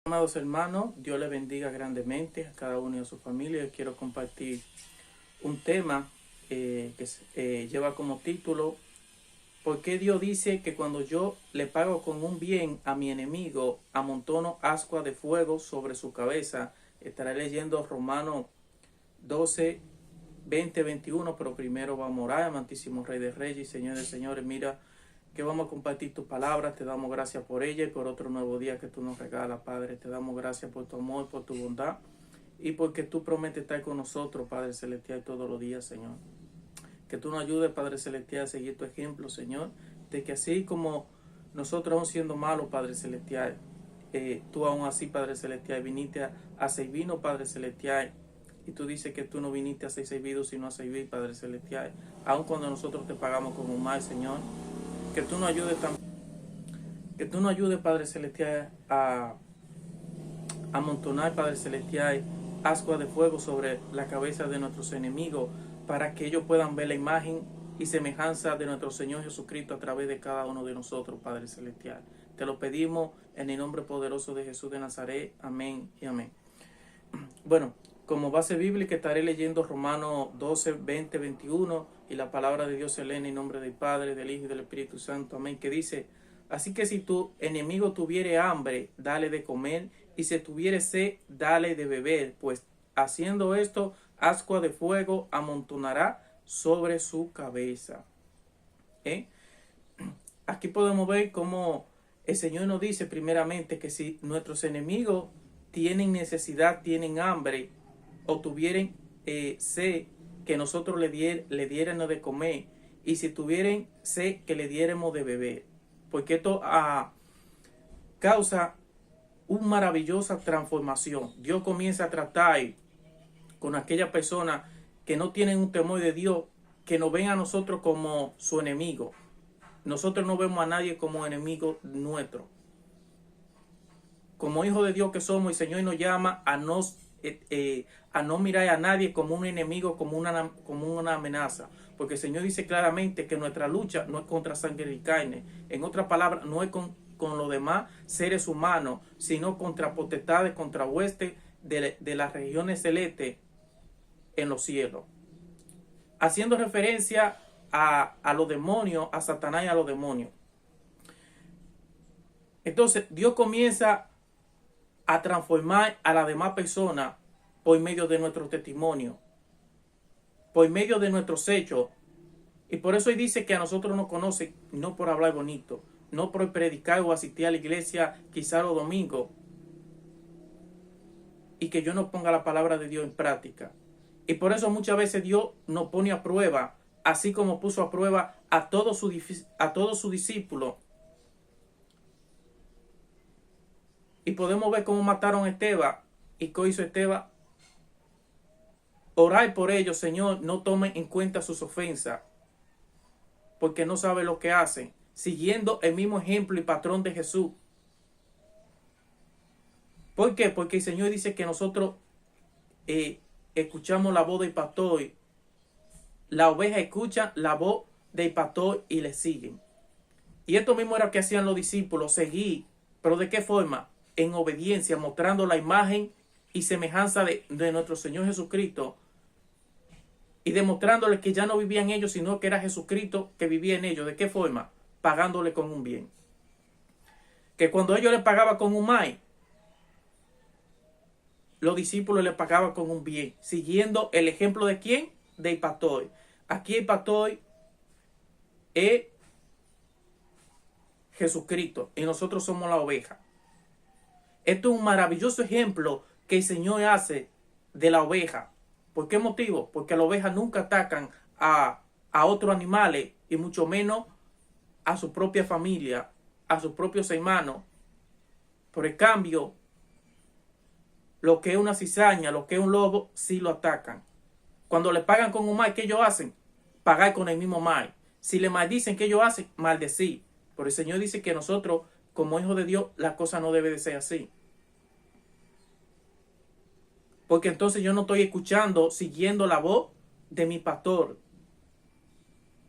Amados hermanos, Dios les bendiga grandemente a cada uno y a su familia. Yo quiero compartir un tema que lleva como título: ¿por qué Dios dice que cuando yo le pago con un bien a mi enemigo, amontono ascua de fuego sobre su cabeza? Estaré leyendo Romanos 12, 20, 21, pero primero vamos a orar. Amantísimo Rey de Reyes y Señor de Señores, mira que vamos a compartir tus palabras. Te damos gracias por ella y por otro nuevo día que tú nos regalas, Padre. Te damos gracias por tu amor, por tu bondad y porque tú prometes estar con nosotros, Padre Celestial, todos los días, Señor. Que tú nos ayudes, Padre Celestial, a seguir tu ejemplo, Señor, de que así como nosotros aún siendo malos, Padre Celestial, tú aún así, Padre Celestial, viniste a servirnos, Padre Celestial. Y tú dices que tú no viniste a ser servido, sino a servir, Padre Celestial. Aun cuando nosotros te pagamos con un mal, Señor. Que tú nos ayudes también. Que tú nos ayudes, Padre Celestial, a amontonar, Padre Celestial, ascua de fuego sobre la cabeza de nuestros enemigos, para que ellos puedan ver la imagen y semejanza de nuestro Señor Jesucristo a través de cada uno de nosotros, Padre Celestial. Te lo pedimos en el nombre poderoso de Jesús de Nazaret. Amén y amén. Bueno, como base bíblica estaré leyendo Romanos 12, 20, 21, y la palabra de Dios se lee en el nombre del Padre, del Hijo y del Espíritu Santo. Amén. Que dice: así que si tu enemigo tuviere hambre, dale de comer, y si tuviere sed, dale de beber, pues haciendo esto, ascua de fuego amontonará sobre su cabeza. Aquí podemos ver cómo el Señor nos dice primeramente que si nuestros enemigos tienen necesidad, tienen hambre, o tuvieran sed, que nosotros le diéramos de comer, y si tuvieran sed, que le diéramos de beber, porque esto causa una maravillosa transformación. Dios comienza a tratar con aquellas personas que no tienen un temor de Dios, que nos ven a nosotros como su enemigo. Nosotros no vemos a nadie como enemigo nuestro. Como hijos de Dios que somos, el Señor nos llama a no mirar a nadie como un enemigo, como una amenaza. Porque el Señor dice claramente que nuestra lucha no es contra sangre y carne. En otras palabras, no es con los demás seres humanos, sino contra potestades, contra huestes de las regiones celestes en los cielos. Haciendo referencia a los demonios, a Satanás y a los demonios. Entonces, Dios comienza a transformar a las demás personas por medio de nuestro testimonio, por medio de nuestros hechos. Y por eso Él dice que a nosotros nos conocen no por hablar bonito, no por predicar o asistir a la iglesia quizá los domingos, y que yo no ponga la palabra de Dios en práctica. Y por eso muchas veces Dios nos pone a prueba, así como puso a prueba a todos sus discípulos. Y podemos ver cómo mataron a Esteban. ¿Y qué hizo Esteban? Orar por ellos: Señor, no tomen en cuenta sus ofensas, porque no saben lo que hacen. Siguiendo el mismo ejemplo y patrón de Jesús. ¿Por qué? Porque el Señor dice que nosotros escuchamos la voz del pastor. La oveja escucha la voz del pastor y le siguen. Y esto mismo era lo que hacían los discípulos: seguir. ¿Pero de qué forma? En obediencia, mostrando la imagen y semejanza de nuestro Señor Jesucristo, y demostrándole que ya no vivían ellos, sino que era Jesucristo que vivía en ellos. ¿De qué forma? Pagándole con un bien. Que cuando ellos le pagaban con un mal, los discípulos le pagaban con un bien, siguiendo el ejemplo de ¿quién? Del pastor. Aquí el pastor es Jesucristo y nosotros somos la oveja. Esto es un maravilloso ejemplo que el Señor hace de la oveja. ¿Por qué motivo? Porque las ovejas nunca atacan a otros animales, y mucho menos a su propia familia, a sus propios hermanos. Por el cambio, lo que es una cizaña, lo que es un lobo, sí lo atacan. Cuando le pagan con un mal, ¿qué ellos hacen? Pagar con el mismo mal. Si le maldicen, ¿qué ellos hacen? Maldecir. Pero el Señor dice que nosotros, como hijos de Dios, la cosa no debe de ser así. Porque entonces yo no estoy escuchando, siguiendo la voz de mi pastor.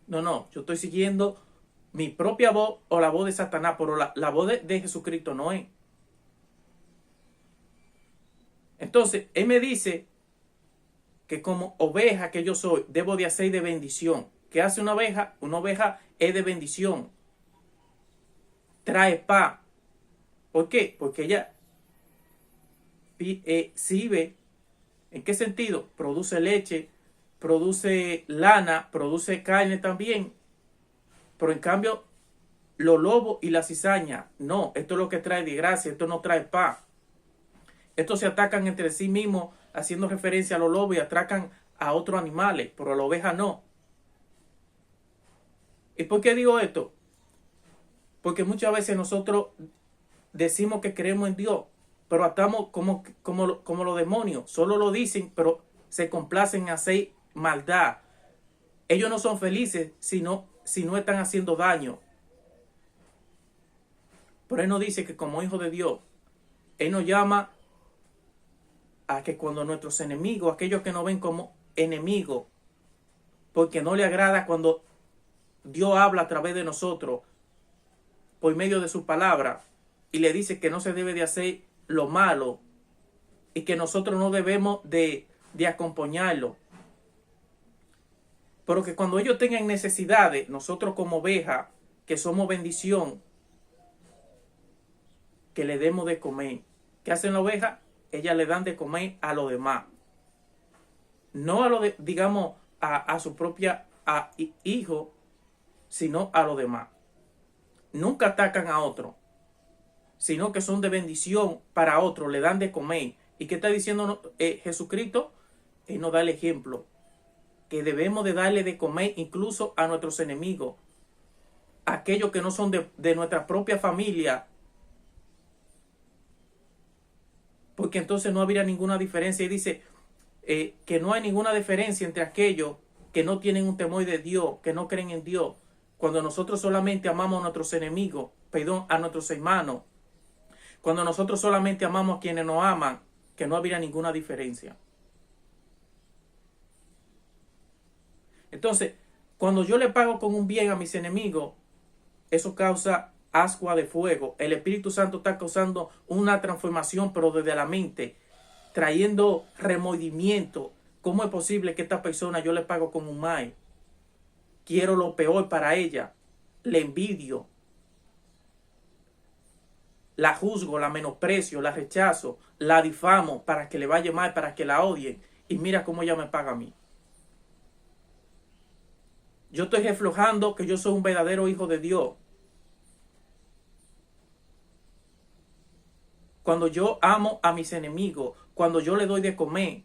No, yo estoy siguiendo mi propia voz o la voz de Satanás, pero la voz de Jesucristo no es. Entonces, Él me dice que como oveja que yo soy, debo de hacer de bendición. ¿Qué hace una oveja? Una oveja es de bendición. Trae paz. ¿Por qué? Porque ella sirve. ¿En qué sentido? Produce leche, produce lana, produce carne también. Pero en cambio, los lobos y la cizaña, no, esto es lo que trae desgracia, esto no trae paz. Estos se atacan entre sí mismos, haciendo referencia a los lobos y atacan a otros animales, pero a la oveja no. ¿Y por qué digo esto? Porque muchas veces nosotros decimos que creemos en Dios, pero estamos como los demonios. Solo lo dicen, pero se complacen en hacer maldad. Ellos no son felices si no están haciendo daño. Pero Él nos dice que como hijo de Dios, Él nos llama a que cuando nuestros enemigos, aquellos que nos ven como enemigos, porque no le agrada cuando Dios habla a través de nosotros, por medio de su palabra, y le dice que no se debe de hacer lo malo, y que nosotros no debemos de acompañarlo. Pero que cuando ellos tengan necesidades, nosotros como ovejas, que somos bendición, que le demos de comer. ¿Qué hacen las ovejas? Ellas le dan de comer a los demás. No a digamos, a su propia hijo, sino a los demás. Nunca atacan a otro, sino que son de bendición para otro, le dan de comer. ¿Y qué está diciendo Jesucristo? Él nos da el ejemplo, que debemos de darle de comer incluso a nuestros enemigos, aquellos que no son de nuestra propia familia, porque entonces no habría ninguna diferencia. Y dice que no hay ninguna diferencia entre aquellos que no tienen un temor de Dios, que no creen en Dios, cuando nosotros solamente amamos a nuestros enemigos, a nuestros hermanos, cuando nosotros solamente amamos a quienes nos aman, que no habría ninguna diferencia. Entonces, cuando yo le pago con un bien a mis enemigos, eso causa ascua de fuego. El Espíritu Santo está causando una transformación, pero desde la mente, trayendo remordimiento. ¿Cómo es posible que esta persona yo le pago con un mal? Quiero lo peor para ella. Le envidio. La juzgo, la menosprecio, la rechazo, la difamo para que le vaya mal, para que la odien. Y mira cómo ella me paga a mí. Yo estoy reflejando que yo soy un verdadero hijo de Dios. Cuando yo amo a mis enemigos, cuando yo le doy de comer,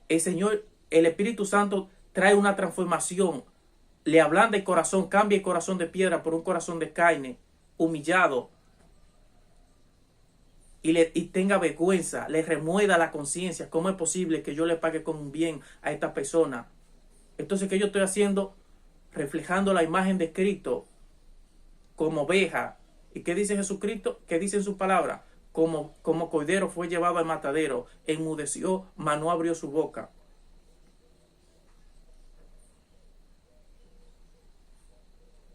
el Señor, el Espíritu Santo trae una transformación. Le ablanda el corazón, cambia el corazón de piedra por un corazón de carne, humillado. Y tenga vergüenza, le remueva la conciencia. ¿Cómo es posible que yo le pague con un bien a esta persona? Entonces, ¿qué yo estoy haciendo? Reflejando la imagen de Cristo como oveja. ¿Y qué dice Jesucristo? ¿Qué dice en su palabra? Como cordero fue llevado al matadero, enmudeció, mas no abrió su boca.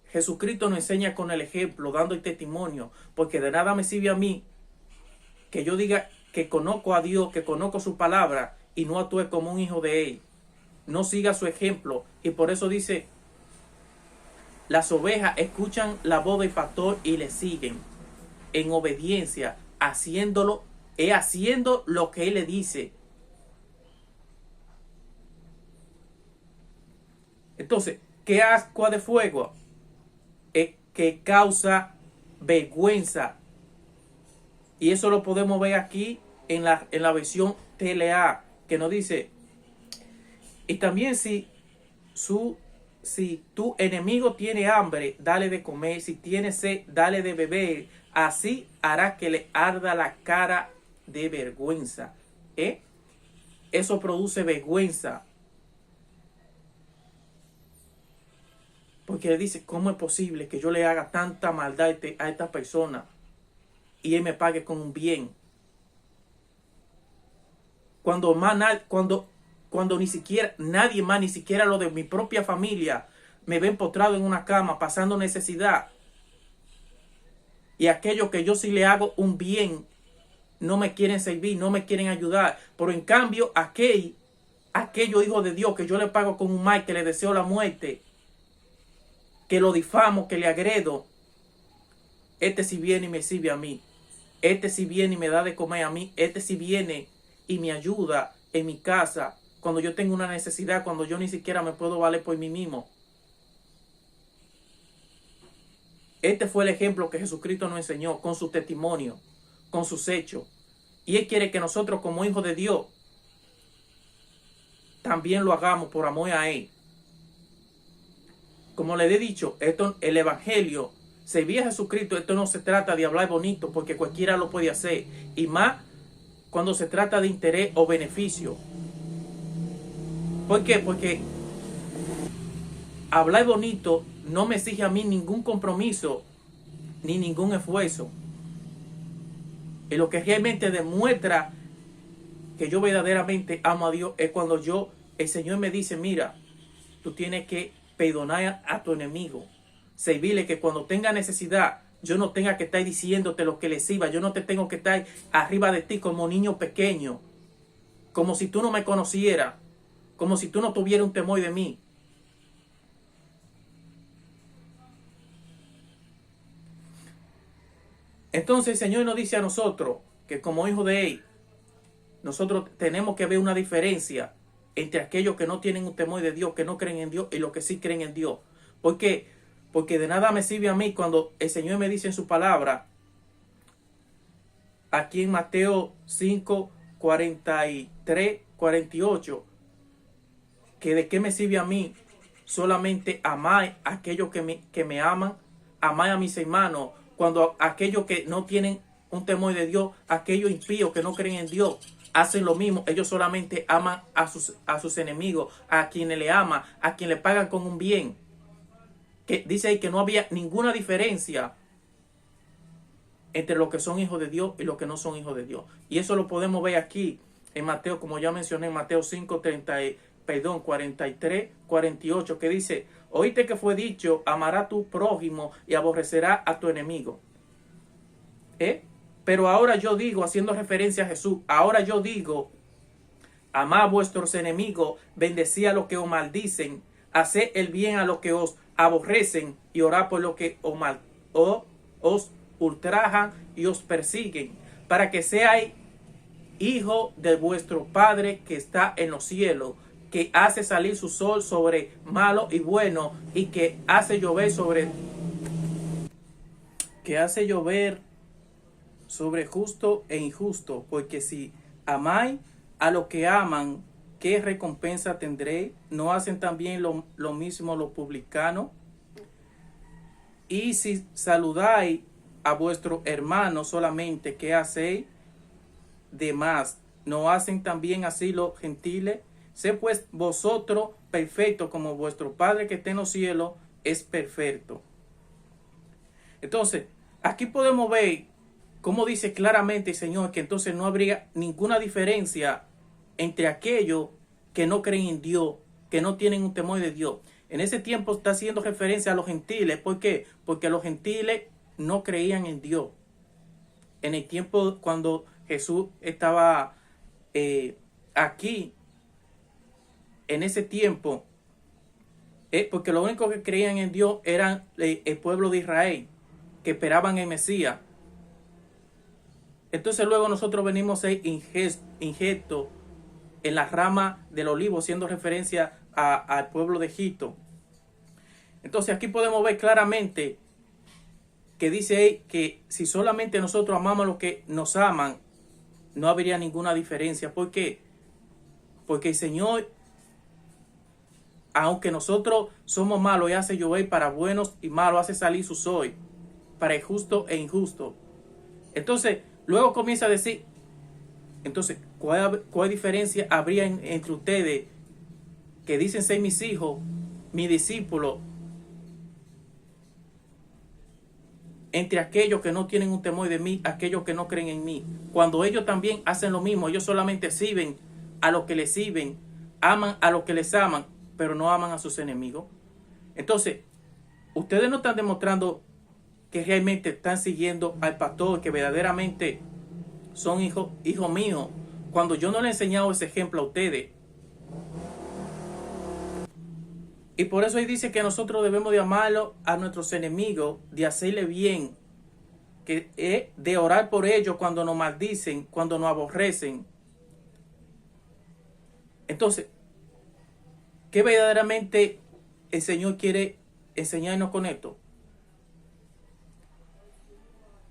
Jesucristo nos enseña con el ejemplo, dando el testimonio, porque de nada me sirve a mí que yo diga que conozco a Dios, que conozco su palabra y no actúe como un hijo de Él. No siga su ejemplo. Y por eso dice, las ovejas escuchan la voz del pastor y le siguen en obediencia, haciendo lo que Él le dice. Entonces, ¿qué ascua de fuego? Que causa vergüenza. Y eso lo podemos ver aquí en la versión TLA, que nos dice, y también si tu enemigo tiene hambre, dale de comer, si tiene sed, dale de beber, así hará que le arda la cara de vergüenza. Eso produce vergüenza. Porque él dice, ¿cómo es posible que yo le haga tanta maldad a esta persona y él me pague con un bien? Cuando ni siquiera nadie más, ni siquiera lo de mi propia familia, me ven postrado en una cama pasando necesidad. Y aquello que yo sí le hago un bien, no me quieren servir, no me quieren ayudar. Pero en cambio, aquellos hijos de Dios que yo le pago con un mal, que le deseo la muerte, que lo difamo, que le agredo, este sí viene y me sirve a mí. Este sí viene y me da de comer a mí. Este sí viene y me ayuda en mi casa cuando yo tengo una necesidad, cuando yo ni siquiera me puedo valer por mí mismo. Este fue el ejemplo que Jesucristo nos enseñó con su testimonio, con sus hechos. Y Él quiere que nosotros como hijos de Dios también lo hagamos por amor a Él. Como les he dicho, el Evangelio, servir a Jesucristo, esto no se trata de hablar bonito porque cualquiera lo puede hacer. Y más cuando se trata de interés o beneficio. ¿Por qué? Porque hablar bonito no me exige a mí ningún compromiso ni ningún esfuerzo. Y lo que realmente demuestra que yo verdaderamente amo a Dios es cuando el Señor me dice, mira, tú tienes que perdonar a tu enemigo. Servirle, que cuando tenga necesidad, yo no tenga que estar diciéndote lo que le sirva. Yo no te tengo que estar arriba de ti como niño pequeño. Como si tú no me conocieras. Como si tú no tuvieras un temor de mí. Entonces el Señor nos dice a nosotros que como hijos de Él, nosotros tenemos que ver una diferencia entre aquellos que no tienen un temor de Dios, que no creen en Dios, y los que sí creen en Dios. ¿Por qué? Porque de nada me sirve a mí cuando el Señor me dice en su palabra, aquí en Mateo 5, 43, 48, que de qué me sirve a mí solamente amar a aquellos que me aman, amar a mis hermanos, cuando aquellos que no tienen un temor de Dios, aquellos impíos que no creen en Dios, hacen lo mismo. Ellos solamente aman a sus enemigos, a quienes le aman, a quienes le pagan con un bien. Que dice ahí que no había ninguna diferencia entre los que son hijos de Dios y los que no son hijos de Dios. Y eso lo podemos ver aquí en Mateo, como ya mencioné, en Mateo 5, 43, 48, que dice, oíste que fue dicho, amará a tu prójimo y aborrecerá a tu enemigo. Pero ahora yo digo, haciendo referencia a Jesús, ahora yo digo, amad a vuestros enemigos, bendecid a los que os maldicen, haced el bien a los que os aborrecen y orad por los que os ultrajan y os persiguen, para que seáis hijos de vuestro Padre que está en los cielos, que hace salir su sol sobre malo y bueno, y que hace llover sobre justo e injusto. Porque si amáis a los que aman, ¿qué recompensa tendréis? ¿No hacen también lo mismo los publicanos? Y si saludáis a vuestros hermanos solamente, ¿qué hacéis de más? ¿No hacen también así los gentiles? Sé pues vosotros perfectos como vuestro Padre que está en los cielos es perfecto. Entonces, aquí podemos ver cómo dice claramente el Señor que entonces no habría ninguna diferencia entre aquellos que no creen en Dios, que no tienen un temor de Dios. En ese tiempo está haciendo referencia a los gentiles. ¿Por qué? Porque los gentiles no creían en Dios. En el tiempo cuando Jesús estaba aquí, en ese tiempo, porque lo único que creían en Dios eran el pueblo de Israel, que esperaban el Mesías. Entonces luego nosotros venimos a injerto en la rama del olivo, haciendo referencia al pueblo de Egipto. Entonces aquí podemos ver claramente que dice que si solamente nosotros amamos a los que nos aman, no habría ninguna diferencia. ¿Por qué? Porque el Señor, aunque nosotros somos malos, Él hace llover para buenos y malos, hace salir su sol para el justo e injusto. Entonces, luego comienza a decir, entonces, ¿cuál diferencia habría entre ustedes que dicen ser mis hijos, mis discípulos, entre aquellos que no tienen un temor de mí, aquellos que no creen en mí? Cuando ellos también hacen lo mismo, ellos solamente sirven a los que les sirven, aman a los que les aman, pero no aman a sus enemigos. Entonces, ustedes no están demostrando que realmente están siguiendo al pastor, que verdaderamente son hijos míos, cuando yo no le he enseñado ese ejemplo a ustedes. Y por eso ahí dice que nosotros debemos de amarlo a nuestros enemigos, de hacerle bien, que de orar por ellos cuando nos maldicen, cuando nos aborrecen. Entonces, ¿qué verdaderamente el Señor quiere enseñarnos con esto?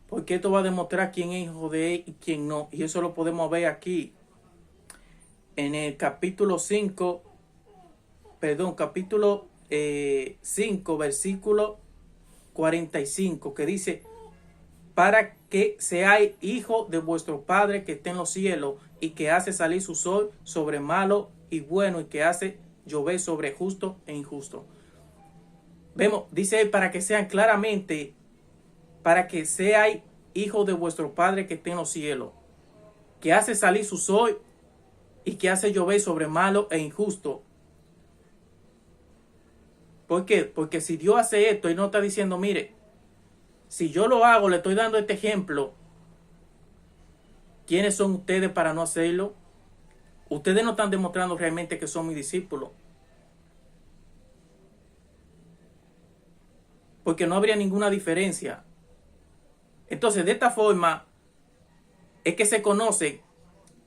Porque esto va a demostrar quién es hijo de Él y quién no. Y eso lo podemos ver aquí en el capítulo 5, capítulo 5, versículo 45, que dice: para que seáis hijos de vuestro Padre que está en los cielos, y que hace salir su sol sobre malo y bueno, y que hace llover sobre justo e injusto. Vemos, dice él, para que sean claramente, para que seáis hijos de vuestro Padre que está en los cielos, que hace salir su sol y que hace llover sobre malo e injusto. ¿Por qué? Porque si Dios hace esto, Él no está diciendo, mire, si yo lo hago, le estoy dando este ejemplo, ¿quiénes son ustedes para no hacerlo? Ustedes no están demostrando realmente que son mis discípulos. Porque no habría ninguna diferencia. Entonces, de esta forma, es que se conoce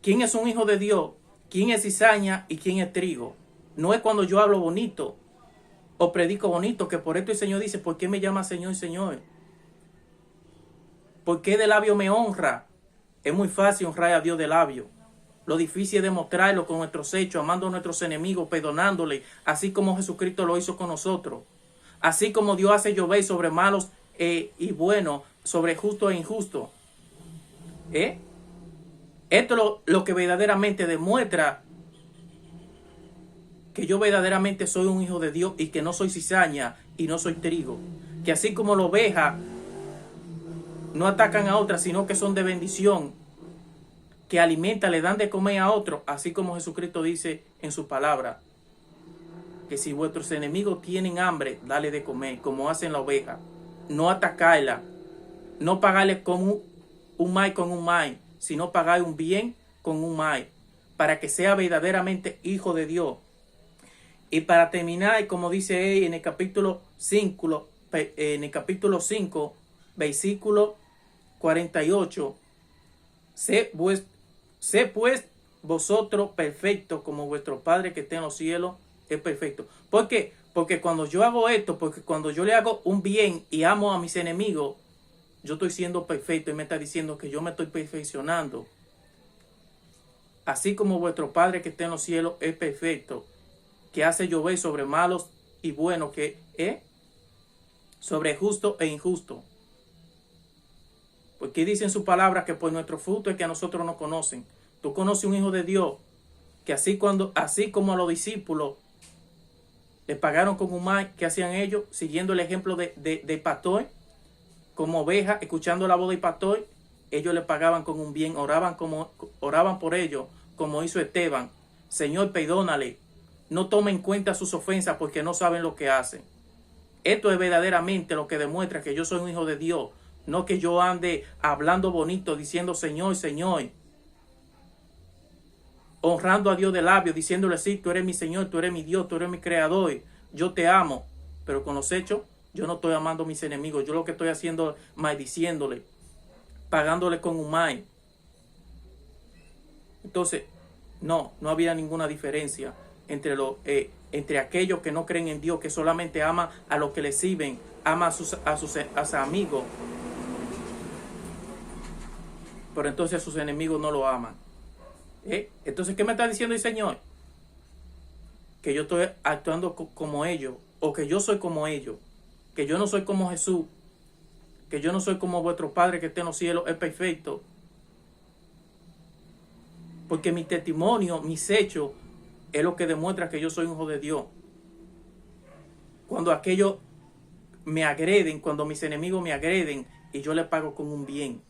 quién es un hijo de Dios, quién es cizaña y quién es trigo. No es cuando yo hablo bonito o predico bonito, que por esto el Señor dice, ¿por qué me llama Señor, Señor? ¿Por qué de labio me honra? Es muy fácil honrar a Dios de labio. Lo difícil es demostrarlo con nuestros hechos, amando a nuestros enemigos, perdonándole, así como Jesucristo lo hizo con nosotros. Así como Dios hace llover sobre malos y buenos, sobre justo e injusto. Esto es lo que verdaderamente demuestra que yo verdaderamente soy un hijo de Dios y que no soy cizaña y no soy trigo. Que así como la oveja no atacan a otras, sino que son de bendición, que alimentan, le dan de comer a otros, así como Jesucristo dice en su palabra, que si vuestros enemigos tienen hambre, dale de comer, como hacen la oveja. No atacarla, no pagarle con un mal con un mal, sino pagar un bien con un mal, para que sea verdaderamente hijo de Dios. Y para terminar, como dice él en el capítulo 5, versículo 48, sé pues vosotros perfectos, como vuestro Padre que está en los cielos es perfecto. ¿Por qué? Porque cuando yo hago esto, porque cuando yo le hago un bien y amo a mis enemigos, yo estoy siendo perfecto y me está diciendo que yo me estoy perfeccionando. Así como vuestro Padre que está en los cielos es perfecto, que hace llover sobre malos y buenos, que es sobre justo e injusto. Porque dice en su palabra que por nuestro fruto es que a nosotros nos conocen. Tú conoces un hijo de Dios que así como a los discípulos le pagaron con un mal, ¿qué hacían ellos? Siguiendo el ejemplo de pastor, como oveja, escuchando la voz del pastor, ellos le pagaban con un bien, oraban por ellos, como hizo Esteban. Señor, perdónale, no tome en cuenta sus ofensas porque no saben lo que hacen. Esto es verdaderamente lo que demuestra que yo soy un hijo de Dios. No que yo ande hablando bonito, diciendo Señor, Señor. Honrando a Dios de labios, diciéndole sí, tú eres mi Señor, tú eres mi Dios, tú eres mi creador. Yo te amo. Pero con los hechos, yo no estoy amando a mis enemigos. Yo lo que estoy haciendo es maldiciéndole, pagándole con un mal. Entonces, no había ninguna diferencia entre aquellos que no creen en Dios, que solamente ama a los que le sirven, ama a sus amigos, pero entonces sus enemigos no lo aman. Entonces, ¿qué me está diciendo el Señor? Que yo estoy actuando como ellos, o que yo soy como ellos, que yo no soy como Jesús, que yo no soy como vuestro Padre que está en los cielos, es perfecto. Porque mi testimonio, mis hechos, es lo que demuestra que yo soy un hijo de Dios. Cuando aquellos me agreden, cuando mis enemigos me agreden, y yo le pago con un bien.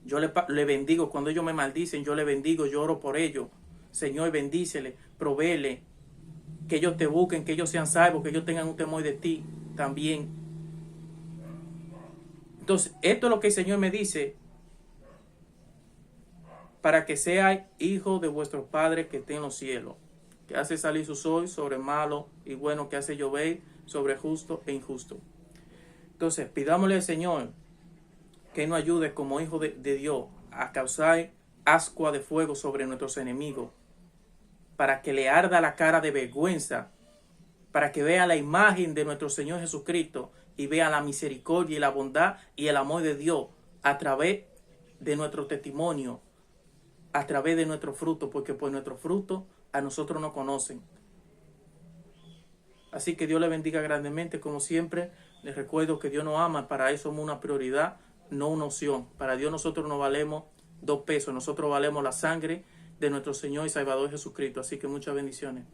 Yo le bendigo. Cuando ellos me maldicen, yo le bendigo, yo oro por ellos. Señor, bendícele, provéele, que ellos te busquen, que ellos sean salvos, que ellos tengan un temor de ti también. Entonces, esto es lo que el Señor me dice, para que seáis hijos de vuestro Padre que está en los cielos, que hace salir su sol sobre malo y bueno, que hace llover sobre justo e injusto. Entonces, pidámosle al Señor que nos ayude como hijos de Dios a causar ascua de fuego sobre nuestros enemigos, para que le arda la cara de vergüenza, para que vea la imagen de nuestro Señor Jesucristo y vea la misericordia y la bondad y el amor de Dios a través de nuestro testimonio, a través de nuestro fruto, porque por nuestro fruto a nosotros nos conocen. Así que Dios le bendiga grandemente, como siempre. Les recuerdo que Dios nos ama, para eso somos una prioridad, no una opción. Para Dios nosotros no valemos 2 pesos, nosotros valemos la sangre de nuestro Señor y Salvador Jesucristo. Así que muchas bendiciones.